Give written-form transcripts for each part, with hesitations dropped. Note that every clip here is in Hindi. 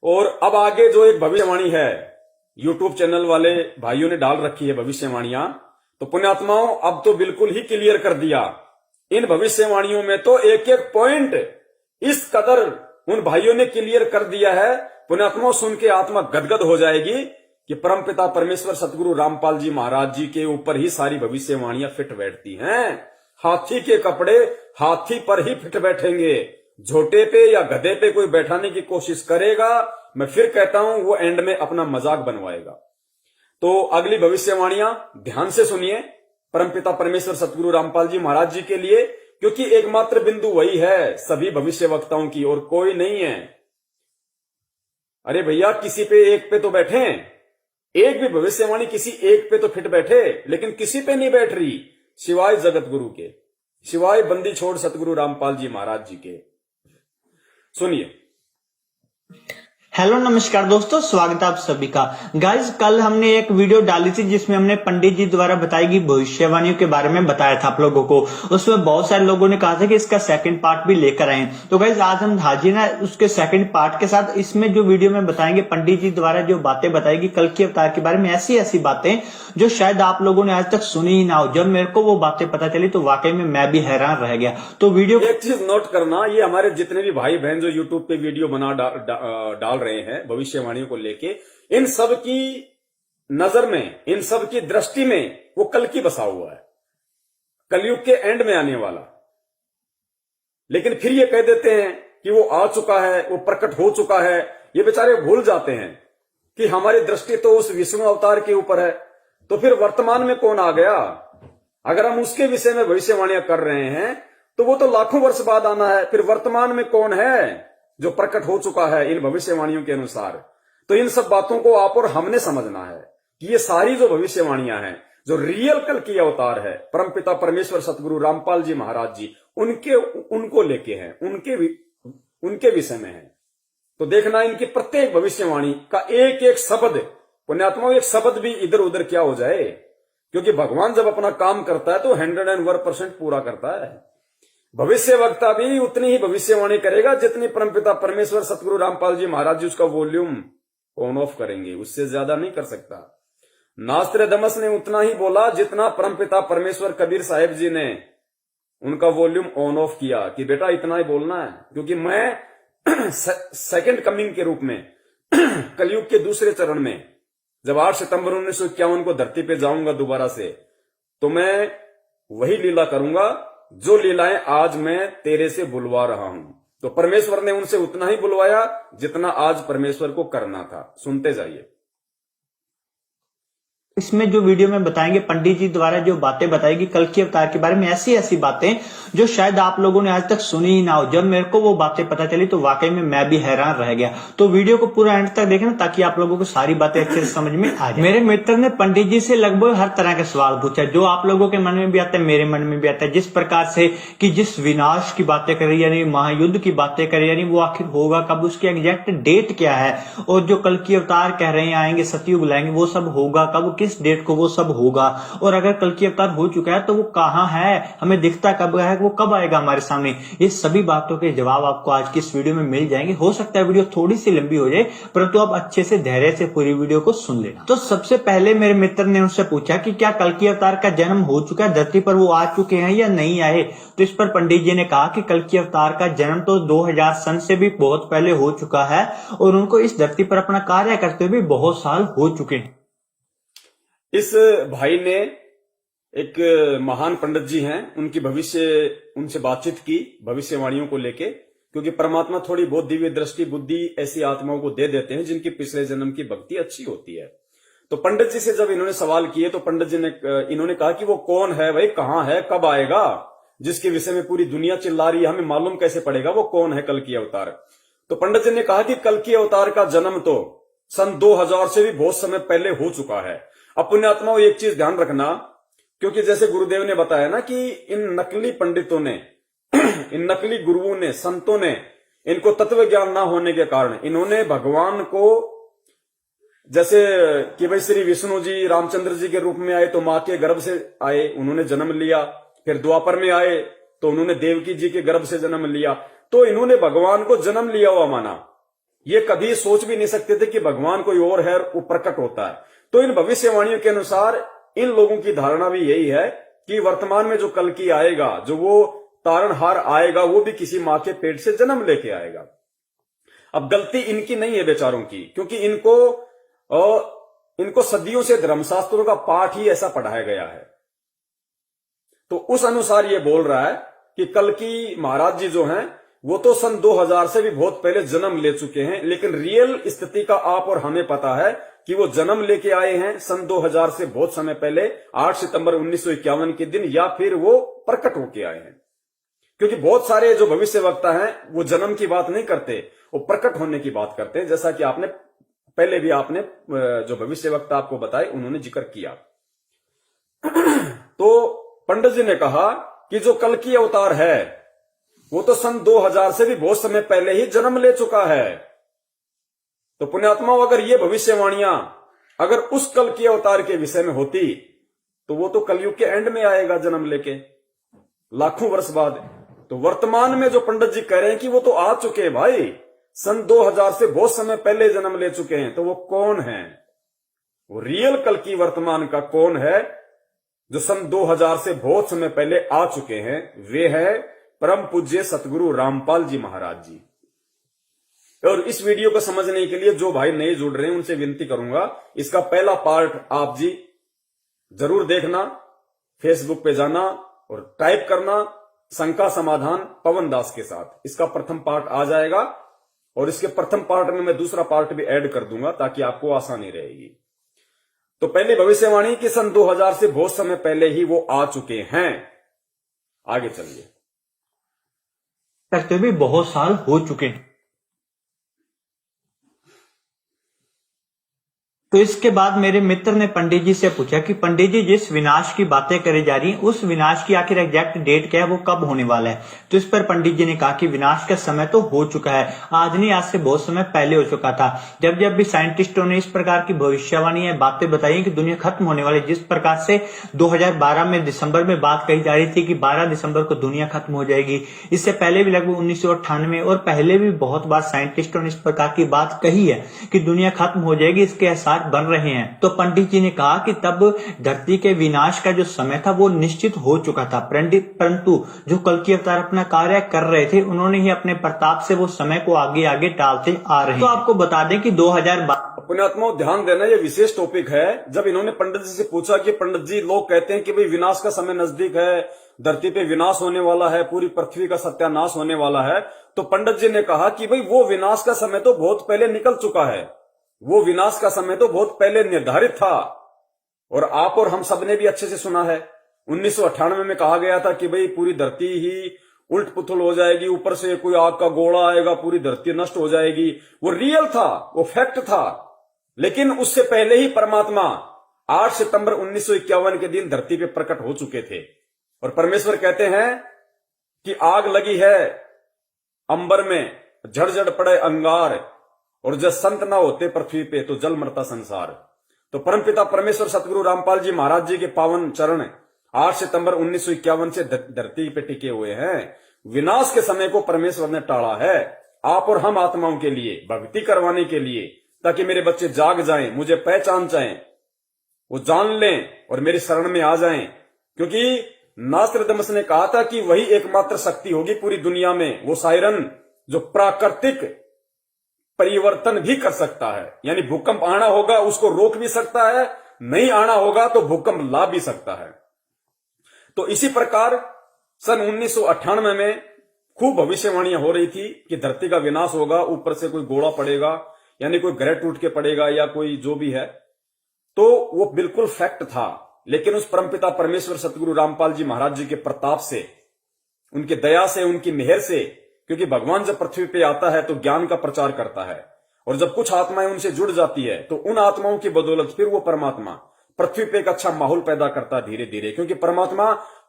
और अब आगे जो एक भविष्यवाणी है, यूट्यूब चैनल वाले भाइयों ने डाल रखी है भविष्यवाणियां, तो पुण्यात्माओं अब तो बिल्कुल ही क्लियर कर दिया। इन भविष्यवाणियों में तो एक एक पॉइंट इस कदर उन भाइयों ने क्लियर कर दिया है, पुण्यात्माओं सुन के आत्मा गदगद हो जाएगी कि परमपिता परमेश्वर सतगुरु रामपाल जी महाराज जी के ऊपर ही सारी भविष्यवाणियां फिट बैठती हैं। हाथी के कपड़े हाथी पर ही फिट बैठेंगे। झोटे पे या गधे पे कोई बैठाने की कोशिश करेगा, मैं फिर कहता हूं वो एंड में अपना मजाक बनवाएगा। तो अगली भविष्यवाणियां ध्यान से सुनिए परमपिता परमेश्वर सतगुरु रामपाल जी महाराज जी के लिए, क्योंकि एकमात्र बिंदु वही है सभी भविष्य वक्ताओं की, और कोई नहीं है। अरे भैया किसी पे एक पे तो बैठे, एक भी भविष्यवाणी किसी एक पे तो फिट बैठे, लेकिन किसी पे नहीं बैठ रही सिवाय जगत गुरु के, सिवाय बंदी छोड़ सतगुरु रामपाल जी महाराज जी के। सुनिए। हेलो नमस्कार दोस्तों, स्वागत है आप सभी का। गाइज कल हमने एक वीडियो डाली थी जिसमें हमने पंडित जी द्वारा बताई गई भविष्यवाणियों के बारे में बताया था आप लोगों को। उसमें बहुत सारे लोगों ने कहा था कि इसका सेकंड पार्ट भी लेकर आए। तो गाइज आज हम हाजिर हैं उसके सेकंड पार्ट के साथ। इसमें जो वीडियो में बताएंगे पंडित जी द्वारा जो बातें बताएगी कल के अवतार के बारे में, ऐसी ऐसी बातें जो शायद आप लोगों ने आज तक सुनी ही ना हो। जब मेरे को वो बातें पता चली तो वाकई में मैं भी हैरान रह गया। तो वीडियो एक चीज नोट करना, ये हमारे जितने भी भाई बहन जो यूट्यूब पे वीडियो बना डाल रहे हैं भविष्यवाणियों को लेके, इन सब की नजर में, इन सब की दृष्टि में वो कल की बसा हुआ है, कलयुग के एंड में आने वाला। लेकिन फिर ये कह देते हैं कि वो आ चुका है, वो प्रकट हो चुका है। ये बेचारे भूल जाते हैं कि हमारी दृष्टि तो उस विष्णु अवतार के ऊपर है। तो फिर वर्तमान में कौन आ गया? अगर हम उसके विषय में भविष्यवाणियां कर रहे हैं तो वो तो लाखों वर्ष बाद आना है। फिर वर्तमान में कौन है जो प्रकट हो चुका है इन भविष्यवाणियों के अनुसार? तो इन सब बातों को आप और हमने समझना है कि ये सारी जो भविष्यवाणियां हैं, जो रियल कल की अवतार है परमपिता परमेश्वर सतगुरु रामपाल जी महाराज जी, उनको लेके हैं, उनके विषय में है। तो देखना इनकी प्रत्येक भविष्यवाणी का एक एक शब्द, पुण्यात्माओं एक शब्द भी इधर उधर क्या हो जाए, क्योंकि भगवान जब अपना काम करता है तो 101% पूरा करता है। भविष्य वक्ता भी उतनी ही भविष्यवाणी करेगा जितनी परमपिता परमेश्वर सतगुरु रामपाल जी महाराज जी उसका वॉल्यूम ऑन ऑफ करेंगे, उससे ज्यादा नहीं कर सकता। नास्त्रदमस ने उतना ही बोला जितना परमपिता परमेश्वर कबीर साहिब जी ने उनका वॉल्यूम ऑन ऑफ किया कि बेटा इतना ही बोलना है, क्योंकि मैं सेकंड कमिंग के रूप में कलयुग के दूसरे चरण में जब 8 सितंबर 1951 को धरती पे जाऊंगा दोबारा से, तो मैं वही लीला करूंगा जो लीलाएं आज मैं तेरे से बुलवा रहा हूं। तो परमेश्वर ने उनसे उतना ही बुलवाया जितना आज परमेश्वर को करना था। सुनते जाइए। इसमें जो वीडियो में बताएंगे पंडित जी द्वारा जो बातें बताएगी कल के अवतार के बारे में, ऐसी ऐसी बातें जो शायद आप लोगों ने आज तक सुनी ही ना हो। जब मेरे को वो बातें पता चली तो वाकई में मैं भी हैरान रह गया। तो वीडियो को पूरा एंड तक देखना ताकि आप लोगों को सारी बातें अच्छे से समझ में आ जाए। मेरे मित्र ने पंडित जी से लगभग हर तरह के सवाल पूछा जो आप लोगों के मन में भी आता है, मेरे मन में भी आता है। जिस प्रकार से कि जिस विनाश की बातें करी, यानी महायुद्ध की बातें करी, यानी वो आखिर होगा कब, उसकी एग्जैक्ट डेट क्या है, और जो कल की अवतार कह रहे हैं आएंगे, सतयुग लाएंगे, वो सब होगा कब, किस डेट को वो सब होगा, और अगर कल की अवतार हो चुका है तो वो कहां है, हमें दिखता कब है, वो कब आएगा हमारे सामने। ये सभी बातों के जवाब आपको आज की इस वीडियो में मिल जाएंगे। हो सकता है वीडियो थोड़ी सी लंबी हो जाए, परंतु आप अच्छे से धैर्य से पूरी वीडियो को सुन लेना। तो सबसे पहले मेरे मित्र ने उनसे पूछा कि क्या कल की अवतार का जन्म हो चुका है, धरती पर वो आ चुके हैं या नहीं आए। तो इस पर पंडित जी ने कहा कि कल की अवतार का जन्म तो 2000 सन से भी बहुत पहले हो चुका है, और उनको इस धरती पर अपना कार्य करते हुए बहुत साल हो चुके हैं। इस भाई ने, एक महान पंडित जी हैं, उनसे बातचीत की भविष्यवाणियों को लेके, क्योंकि परमात्मा थोड़ी बहुत दिव्य दृष्टि बुद्धि ऐसी आत्माओं को दे देते हैं जिनकी पिछले जन्म की भक्ति अच्छी होती है। तो पंडित जी से जब इन्होंने सवाल किए तो पंडित जी ने इन्होंने कहा कि वो कौन है भाई, कहां है, कब आएगा, जिसके विषय में पूरी दुनिया चिल्ला रही है, हमें मालूम कैसे पड़ेगा वो कौन है कल की अवतार। तो पंडित जी ने कहा कि कल की अवतार का जन्म तो सन 2000 से भी बहुत समय पहले हो चुका है। अब पुण्यात्माओं एक चीज ध्यान रखना, क्योंकि जैसे गुरुदेव ने बताया ना कि इन नकली पंडितों ने इन नकली गुरुओं ने, संतों ने, इनको तत्व ज्ञान ना होने के कारण इन्होंने भगवान को, जैसे कि भाई श्री विष्णु जी रामचंद्र जी के रूप में आए तो मां के गर्भ से आए, उन्होंने जन्म लिया। फिर द्वापर में आए तो उन्होंने देवकी जी के गर्भ से जन्म लिया। तो इन्होंने भगवान को जन्म लिया हुआ माना। ये कभी सोच भी नहीं सकते थे कि भगवान कोई और है, वो प्रकट होता है। तो इन भविष्यवाणियों के अनुसार इन लोगों की धारणा भी यही है कि वर्तमान में जो कल्कि आएगा, जो वो तारणहार आएगा, वो भी किसी मां के पेट से जन्म लेके आएगा। अब गलती इनकी नहीं है बेचारों की, क्योंकि इनको सदियों से धर्मशास्त्रों का पाठ ही ऐसा पढ़ाया गया है। तो उस अनुसार ये बोल रहा है कि कल्कि महाराज जी जो हैं वो तो सन 2000 से भी बहुत पहले जन्म ले चुके हैं, लेकिन रियल स्थिति का आप और हमें पता है कि वो जन्म लेके आए हैं सन 2000 से बहुत समय पहले, 8 सितंबर 1951 के दिन, या फिर वो प्रकट होके आए हैं। क्योंकि बहुत सारे जो भविष्यवक्ता हैं वो जन्म की बात नहीं करते, वो प्रकट होने की बात करते हैं, जैसा कि आपने पहले भी आपने जो भविष्यवक्ता आपको बताए उन्होंने जिक्र किया। तो पंडित जी ने कहा कि जो कल्कि अवतार है वो तो सन 2000 से भी बहुत समय पहले ही जन्म ले चुका है। तो पुण्यात्माओं, अगर ये भविष्यवाणियां अगर उस कल्कि अवतार के विषय में होती तो वो तो कलयुग के एंड में आएगा जन्म लेके, लाखों वर्ष बाद। तो वर्तमान में जो पंडित जी कह रहे हैं कि वो तो आ चुके हैं भाई, सन 2000 से बहुत समय पहले जन्म ले चुके हैं। तो वो कौन है? वो रियल कल्कि वर्तमान का कौन है जो सन 2000 से बहुत समय पहले आ चुके हैं? वे है परम पूज्य सतगुरु रामपाल जी महाराज जी। और इस वीडियो को समझने के लिए जो भाई नए जुड़ रहे हैं उनसे विनती करूंगा, इसका पहला पार्ट आप जी जरूर देखना, फेसबुक पे जाना और टाइप करना शंका समाधान पवन दास के साथ। इसका प्रथम पार्ट आ जाएगा और इसके प्रथम पार्ट में मैं दूसरा पार्ट भी ऐड कर दूंगा ताकि आपको आसानी रहेगी। तो पहले भविष्यवाणी कि सन 2000 से बहुत समय पहले ही वो आ चुके हैं। आगे चलिए। करते हुए बहुत साल हो चुके हैं। तो इसके बाद मेरे मित्र ने पंडित जी से पूछा कि पंडित जी जिस विनाश की बातें करी जा रही हैं उस विनाश की आखिर एग्जैक्ट डेट क्या है, वो कब होने वाला है? तो इस पर पंडित जी ने कहा कि विनाश का समय तो हो चुका है, आज नहीं आज से बहुत समय पहले हो चुका था। जब जब भी साइंटिस्टों ने इस प्रकार की भविष्यवाणी या बातें बताई कि दुनिया खत्म होने वाली, जिस प्रकार से 2012 में दिसंबर में बात कही जा रही थी कि 12 दिसंबर को दुनिया खत्म हो जाएगी, इससे पहले भी लगभग 1998 और पहले भी बहुत बार साइंटिस्टों ने इस प्रकार की बात कही है कि दुनिया खत्म हो जाएगी, इसके एहसास बन रहे हैं। तो पंडित जी ने कहा कि तब धरती के विनाश का जो समय था वो निश्चित हो चुका था, परंतु जो कल्कि अवतार अपना कार्य कर रहे थे उन्होंने ही अपने प्रताप से वो समय को आगे आगे टालते आ रहे हैं। तो आपको बता दें कि 2012 पुण्यात्माओं ध्यान देना, ये विशेष टॉपिक है। जब इन्होंने पंडित जी से पूछा कि पंडित जी लोग कहते हैं कि भाई विनाश का समय नजदीक है, धरती पे विनाश होने वाला है, पूरी पृथ्वी का सत्यानाश होने वाला है, तो पंडित जी ने कहा कि भाई वो विनाश का समय तो बहुत पहले निकल चुका है, वो विनाश का समय तो बहुत पहले निर्धारित था। और आप और हम सब ने भी अच्छे से सुना है, 1998 में कहा गया था कि भाई पूरी धरती ही उल्ट पुथल हो जाएगी, ऊपर से कोई आग का गोला आएगा, पूरी धरती नष्ट हो जाएगी। वो रियल था, वो फैक्ट था। लेकिन उससे पहले ही परमात्मा 8 सितंबर 1951 के दिन धरती पे प्रकट हो चुके थे। और परमेश्वर कहते हैं कि आग लगी है अंबर में, झड़झड़ पड़े अंगार, और जब संत ना होते पृथ्वी पे तो जल मरता संसार। तो परमपिता परमेश्वर सतगुरु रामपाल जी महाराज जी के पावन चरण 8 सितंबर 1951 से धरती पे टिके हुए हैं। विनाश के समय को परमेश्वर ने टाला है आप और हम आत्माओं के लिए, भक्ति करवाने के लिए, ताकि मेरे बच्चे जाग जाएं, मुझे पहचान जाएं, वो जान लें और मेरी शरण में आ जाएं। क्योंकि नास्त्रदमस ने कहा था कि वही एकमात्र शक्ति होगी पूरी दुनिया में, वो सायरन जो प्राकृतिक परिवर्तन भी कर सकता है। यानी भूकंप आना होगा उसको रोक भी सकता है, नहीं आना होगा तो भूकंप ला भी सकता है। तो इसी प्रकार सन 1998 में खूब भविष्यवाणियां हो रही थी कि धरती का विनाश होगा, ऊपर से कोई गोला पड़ेगा, यानी कोई ग्रह टूट के पड़ेगा या कोई जो भी है। तो वो बिल्कुल फैक्ट था। लेकिन उस परमपिता परमेश्वर सतगुरु रामपाल जी महाराज जी के प्रताप से, उनके दया से, उनकी मेहर से, क्योंकि भगवान जब पृथ्वी पे आता है तो ज्ञान का प्रचार करता है, और जब कुछ आत्माएं उनसे जुड़ जाती है तो उन आत्माओं की बदौलत फिर वो परमात्मा पृथ्वी पे एक अच्छा माहौल पैदा करता है धीरे धीरे, क्योंकि परमात्मा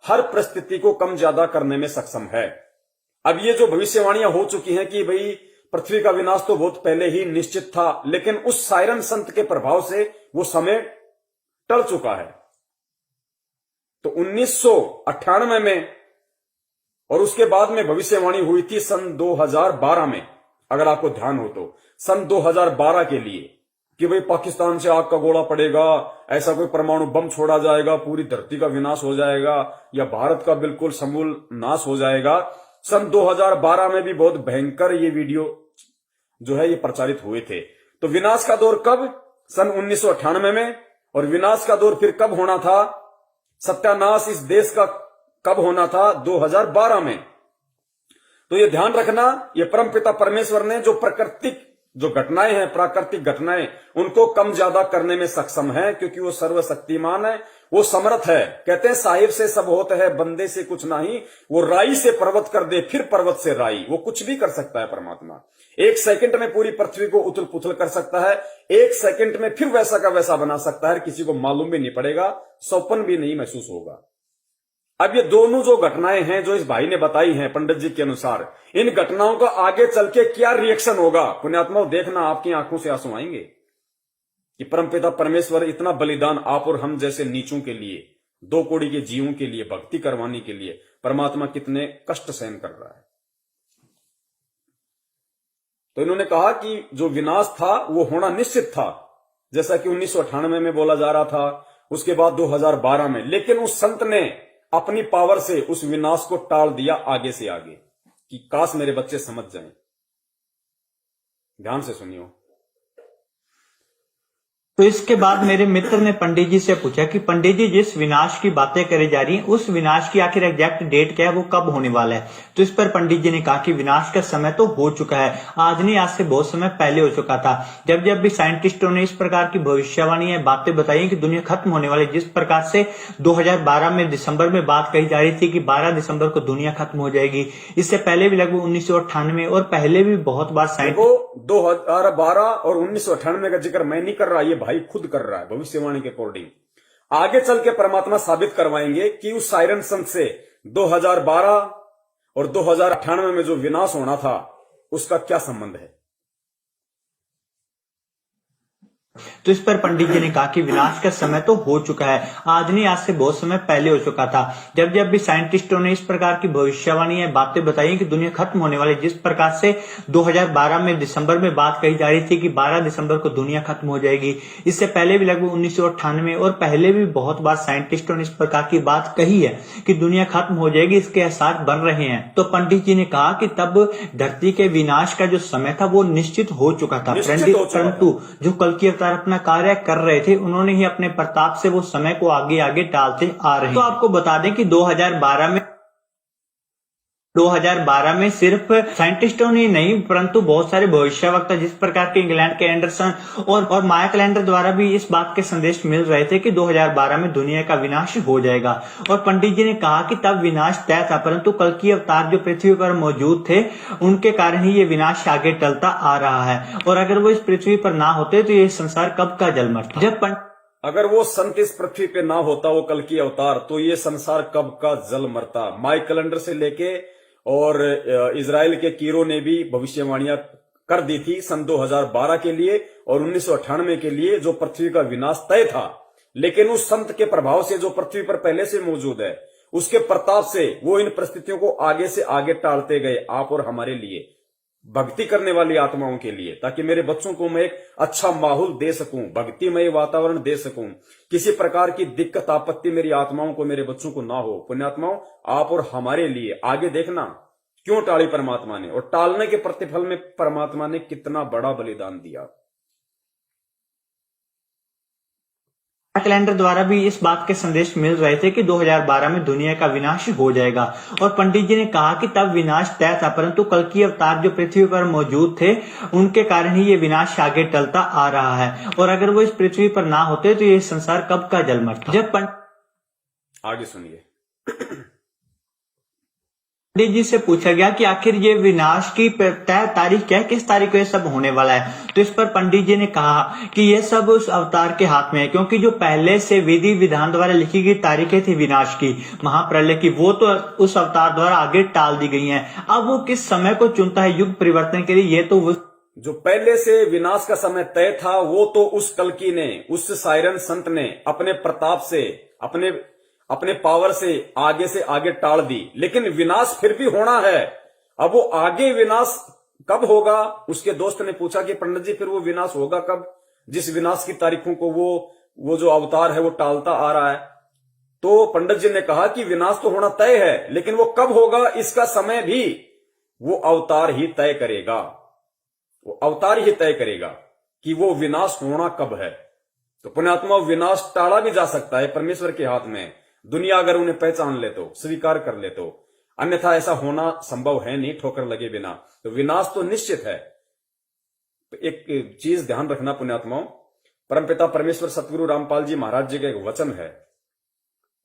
हर परिस्थिति को कम ज्यादा करने में सक्षम है। अब ये जो भविष्यवाणियां हो चुकी हैं कि भाई पृथ्वी का विनाश तो बहुत पहले ही निश्चित था, लेकिन उस सायरन संत के प्रभाव से वो समय टल चुका है। तो 1998 में और उसके बाद में भविष्यवाणी हुई थी सन 2012 में अगर आपको ध्यान हो तो, सन 2012 के लिए कि भाई पाकिस्तान से आग का गोला पड़ेगा, ऐसा कोई परमाणु बम छोड़ा जाएगा, पूरी धरती का विनाश हो जाएगा, या भारत का बिल्कुल समूल नाश हो जाएगा। सन 2012 में भी बहुत भयंकर ये वीडियो जो है ये प्रचारित हुए थे। तो विनाश का दौर कब? सन 1998 में। और विनाश का दौर फिर कब होना था, सत्यानाश इस देश का कब होना था? 2012 में। तो ये ध्यान रखना, ये परमपिता परमेश्वर ने जो जो घटनाएं हैं, प्राकृतिक घटनाएं, उनको कम ज्यादा करने में सक्षम है, क्योंकि वो सर्वशक्तिमान है, वो समर्थ है। कहते हैं साहिब से सब होता है, बंदे से कुछ नहीं। वो राई से पर्वत कर दे, फिर पर्वत से राई। वो कुछ भी कर सकता है परमात्मा। 1 सेकंड में पूरी पृथ्वी को उथल पुथल कर सकता है, 1 सेकंड में फिर वैसा का वैसा बना सकता है। किसी को मालूम भी नहीं पड़ेगा, सौपन भी नहीं महसूस होगा। अब ये दोनों जो घटनाएं हैं जो इस भाई ने बताई हैं पंडित जी के अनुसार, इन घटनाओं का आगे चल के क्या रिएक्शन होगा, पुण्यात्माओं देखना, आपकी आंखों से आंसू आएंगे कि परमपिता परमेश्वर इतना बलिदान आप और हम जैसे नीचों के लिए, 2 कौड़ी के जीवों के लिए भक्ति करवाने के लिए परमात्मा कितने कष्ट सहन कर रहा है। तो इन्होंने कहा कि जो विनाश था वो होना निश्चित था, जैसा कि 1998 में बोला जा रहा था, उसके बाद 2012 में। लेकिन उस संत ने अपनी पावर से उस विनाश को टाल दिया आगे से आगे, कि काश मेरे बच्चे समझ जाएं। ध्यान से सुनियो। तो इसके बाद मेरे मित्र ने पंडित जी से पूछा कि पंडित जी, जिस विनाश की बातें करी जा रही हैं, उस विनाश की आखिर एग्जैक्ट डेट क्या है, वो कब होने वाला है? तो इस पर पंडित जी ने कहा कि विनाश का समय तो हो चुका है, आज नहीं, आज से बहुत समय पहले हो चुका था। जब जब भी साइंटिस्टों ने इस प्रकार की भविष्यवाणी बातें बताई कि दुनिया खत्म होने वाली, जिस प्रकार से 2012 में दिसंबर में बात कही जा रही थी कि 12 दिसंबर को दुनिया खत्म हो जाएगी, इससे पहले भी लगभग 1998 और पहले भी बहुत बार साइंटिस्ट 2012 और 1998 का जिक्र मैं नहीं कर रहा, ये भाई खुद कर रहा है भविष्यवाणी के अकॉर्डिंग। आगे चल के परमात्मा साबित करवाएंगे कि उस साइरन संत से 2012 और 2098 में जो विनाश होना था उसका क्या संबंध है। तो इस पर पंडित जी ने कहा कि विनाश का समय तो हो चुका है, आज नहीं, आज से बहुत समय पहले हो चुका था। जब जब भी साइंटिस्टों ने इस प्रकार की भविष्यवाणी बातें बताई कि दुनिया खत्म होने वाली, जिस प्रकार से 2012 में दिसंबर में बात कही जा रही थी कि 12 दिसंबर को दुनिया खत्म हो जाएगी, इससे पहले भी लगभग 1998 और पहले भी बहुत बार साइंटिस्टों ने इस प्रकार की बात कही है कि दुनिया खत्म हो जाएगी, इसके आसार बन रहे हैं। तो पंडित जी ने कहा कि तब धरती के विनाश का जो समय था वो निश्चित हो चुका था, परंतु जो कल की अपना कार्य कर रहे थे, उन्होंने ही अपने प्रताप से वो समय को आगे आगे टालते आ रहे हैं। तो आपको बता दें कि 2012 में सिर्फ साइंटिस्टों ने नहीं, परंतु बहुत सारे भविष्यवक्ता, जिस प्रकार के इंग्लैंड के एंडरसन और माया कैलेंडर द्वारा भी इस बात के संदेश मिल रहे थे कि 2012 में दुनिया का विनाश हो जाएगा। और पंडित जी ने कहा कि तब विनाश तय था, परंतु कल की अवतार जो पृथ्वी पर मौजूद थे, उनके कारण ही ये विनाश आगे टलता आ रहा है। और अगर वो इस पृथ्वी पर ना होते तो ये संसार कब का जल मरता। जब अगर वो संत इस पृथ्वी पे ना होता, वो कल की अवतार, तो ये संसार कब का जल मरता। माया कैलेंडर से लेके और इजराइल के कीरो ने भी भविष्यवाणियां कर दी थी सन 2012 के लिए और 1998 के लिए, जो पृथ्वी का विनाश तय था। लेकिन उस संत के प्रभाव से, जो पृथ्वी पर पहले से मौजूद है, उसके प्रताप से वो इन परिस्थितियों को आगे से आगे टालते गए, आप और हमारे लिए, भक्ति करने वाली आत्माओं के लिए, ताकि मेरे बच्चों को मैं एक अच्छा माहौल दे सकूं, भक्तिमय वातावरण दे सकूं, किसी प्रकार की दिक्कत आपत्ति मेरी आत्माओं को, मेरे बच्चों को ना हो। पुण्यात्माओं, आप और हमारे लिए आगे देखना क्यों टाली परमात्मा ने, और टालने के प्रतिफल में परमात्मा ने कितना बड़ा बलिदान दिया। कैलेंडर द्वारा भी इस बात के संदेश मिल रहे थे कि 2012 में दुनिया का विनाश हो जाएगा। और पंडित जी ने कहा कि तब विनाश तय था, परंतु कल की अवतार जो पृथ्वी पर मौजूद थे, उनके कारण ही ये विनाश आगे टलता आ रहा है। और अगर वो इस पृथ्वी पर ना होते तो ये संसार कब का जल मरता। जब आगे सुनिए। पंडित जी से पूछा गया कि आखिर ये विनाश की तय तारीख क्या है, किस तारीख को ये सब होने वाला है। तो इस पर पंडित जी ने कहा कि ये सब उस अवतार के हाथ में है, क्योंकि जो पहले से विधि विधान द्वारा लिखी गई तारीखें थी विनाश की, महाप्रलय की, वो तो उस अवतार द्वारा आगे टाल दी गई हैं। अब वो किस समय को चुनता है युग परिवर्तन के लिए, ये तो वो जो पहले से विनाश का समय तय था, वो तो उस कल्कि ने, उस साइरन संत ने अपने प्रताप से, अपने पावर से आगे टाल दी। लेकिन विनाश फिर भी होना है। अब वो आगे विनाश कब होगा? उसके दोस्त ने पूछा कि पंडित जी फिर वो विनाश होगा कब, जिस विनाश की तारीखों को वो जो अवतार है वो टालता आ रहा है। तो पंडित जी ने कहा कि विनाश तो होना तय है, लेकिन वो कब होगा इसका समय भी वो अवतार ही तय करेगा। वो अवतार ही तय करेगा कि वो विनाश होना कब है। तो पुण्यात्मा, विनाश टाला भी जा सकता है, परमेश्वर के हाथ में। दुनिया अगर उन्हें पहचान ले तो, स्वीकार कर ले तो, अन्यथा ऐसा होना संभव है नहीं ठोकर लगे बिना। तो विनाश तो निश्चित है। तो एक चीज ध्यान रखना पुण्यात्माओं, परमपिता परमेश्वर सतगुरु रामपाल जी महाराज जी का एक वचन है,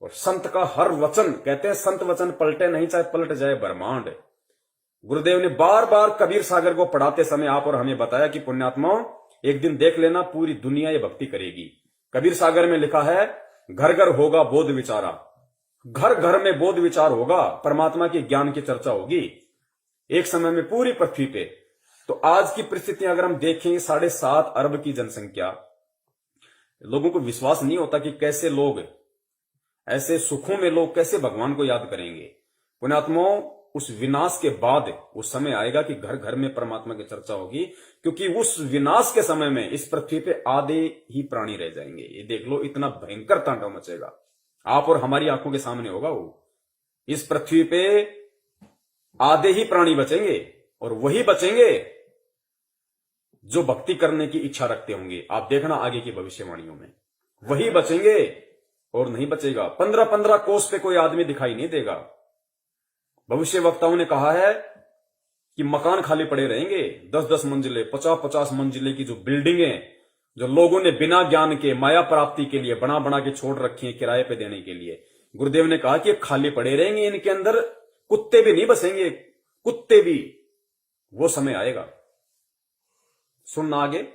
और संत का हर वचन, कहते हैं संत वचन पलटे नहीं, चाहे पलट जाए ब्रह्मांड। गुरुदेव ने बार बार कबीर सागर को पढ़ाते समय आप और हमें बताया कि पुण्यात्माओं, एक दिन देख लेना पूरी दुनिया ये भक्ति करेगी। कबीर सागर में लिखा है, घर घर होगा बोध विचारा, घर घर में बोध विचार होगा, परमात्मा के ज्ञान की चर्चा होगी एक समय में पूरी पृथ्वी पे। तो आज की परिस्थितियां अगर हम देखें, 7.5 अरब की जनसंख्या, लोगों को विश्वास नहीं होता कि कैसे लोग ऐसे सुखों में लोग कैसे भगवान को याद करेंगे। पुण्यात्माओं, उस विनाश के बाद उस समय आएगा कि घर घर में परमात्मा की चर्चा होगी, क्योंकि उस विनाश के समय में इस पृथ्वी पे आधे ही प्राणी रह जाएंगे। ये देख लो, इतना भयंकर तांडव मचेगा, आप और हमारी आंखों के सामने होगा। वो इस पृथ्वी पे आधे ही प्राणी बचेंगे, और वही बचेंगे जो भक्ति करने की इच्छा रखते होंगे। आप देखना आगे की भविष्यवाणियों में, वही बचेंगे और नहीं बचेगा। 15-15 कोस पे कोई आदमी दिखाई नहीं देगा। भविष्य वक्ताओं ने कहा है कि मकान खाली पड़े रहेंगे, 10-10 मंजिले, 50-50 मंजिले की जो बिल्डिंगें, जो लोगों ने बिना ज्ञान के माया प्राप्ति के लिए बना बना के छोड़ रखी है किराए पे देने के लिए, गुरुदेव ने कहा कि खाली पड़े रहेंगे, इनके अंदर कुत्ते भी नहीं बसेंगे, कुत्ते भी। वो समय आएगा। सुनना आगे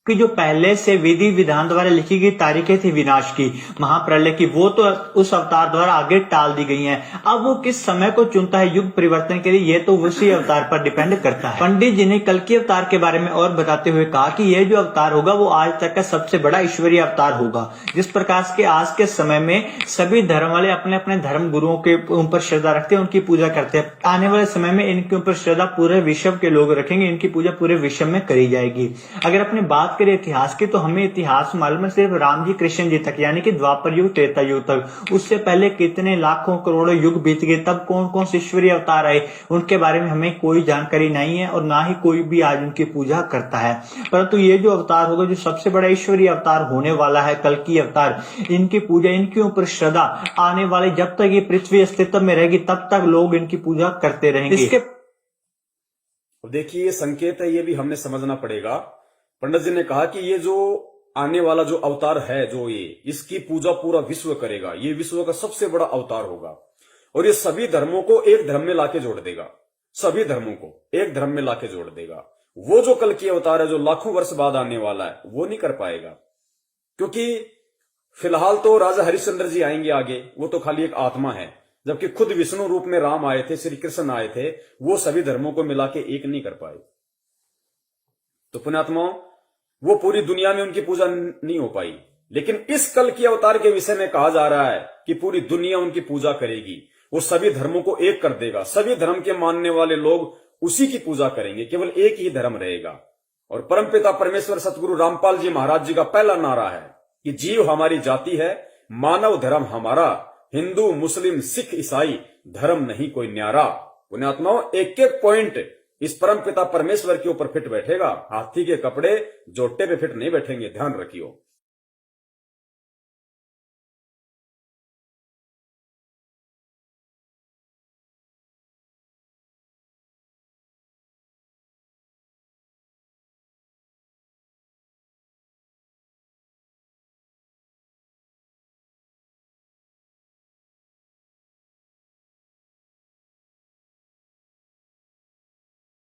कि जो पहले से विधि विधान द्वारा लिखी गई तारीखें थी विनाश की, महाप्रलय की, वो तो उस अवतार द्वारा आगे टाल दी गई हैं। अब वो किस समय को चुनता है युग परिवर्तन के लिए, ये तो उसी अवतार पर डिपेंड करता है। पंडित जी ने कल के अवतार के बारे में और बताते हुए कहा कि यह जो अवतार होगा वो आज तक का सबसे बड़ा ईश्वरीय अवतार होगा। जिस प्रकार के आज के समय में सभी धर्म वाले अपने अपने धर्म गुरुओं के ऊपर श्रद्धा रखते हैं, उनकी पूजा करते हैं, आने वाले समय में इनके ऊपर श्रद्धा पूरे विश्व के लोग रखेंगे, इनकी पूजा पूरे विश्व में करी जाएगी। अगर अपने बात करें इतिहास की, तो हमें इतिहास मालूम है सिर्फ राम जी कृष्ण जी तक, यानी कि द्वापर युग त्रेता युग तक। उससे पहले कितने लाखों करोड़ों युग बीत गए, तब कौन कौन से ईश्वरीय अवतार आए, उनके बारे में हमें कोई जानकारी नहीं है, और ना ही कोई भी आज उनकी पूजा करता है। परंतु ये जो अवतार होगा, जो सबसे बड़ा ईश्वरीय अवतार होने वाला है, कल की अवतार, इनकी पूजा, इनके ऊपर श्रद्धा आने वाले, जब तक ये पृथ्वी अस्तित्व में रहेगी तब तक लोग इनकी पूजा करते रहेंगे। इसके देखिए, ये संकेत है, ये भी हमने समझना पड़ेगा। पंडित जी ने कहा कि ये जो आने वाला जो अवतार है, जो ये, इसकी पूजा पूरा विश्व करेगा, ये विश्व का सबसे बड़ा अवतार होगा, और ये सभी धर्मों को एक धर्म में लाके जोड़ देगा, सभी धर्मों को एक धर्म में लाके जोड़ देगा। वो जो कल की अवतार है, जो लाखों वर्ष बाद आने वाला है, वो नहीं कर पाएगा, क्योंकि फिलहाल तो राजा हरिश्चंद्र जी आएंगे आगे, वो तो खाली एक आत्मा है, जबकि खुद विष्णु रूप में राम आए थे, श्री कृष्ण आए थे, वो सभी धर्मों को मिला के एक नहीं कर पाए। तो पुण्यात्माओं, वो पूरी दुनिया में उनकी पूजा नहीं हो पाई, लेकिन इस कल की अवतार के विषय में कहा जा रहा है कि पूरी दुनिया उनकी पूजा करेगी, वो सभी धर्मों को एक कर देगा, सभी धर्म के मानने वाले लोग उसी की पूजा करेंगे, केवल एक ही धर्म रहेगा। और परमपिता परमेश्वर सतगुरु रामपाल जी महाराज जी का पहला नारा है कि जीव हमारी जाति है, मानव धर्म हमारा, हिंदू मुस्लिम सिख ईसाई धर्म नहीं कोई न्यारा। पुण्यात्माओं, एक एक पॉइंट इस परमपिता परमेश्वर के ऊपर फिट बैठेगा, हाथी के कपड़े जोटे पे फिट नहीं बैठेंगे, ध्यान रखियो।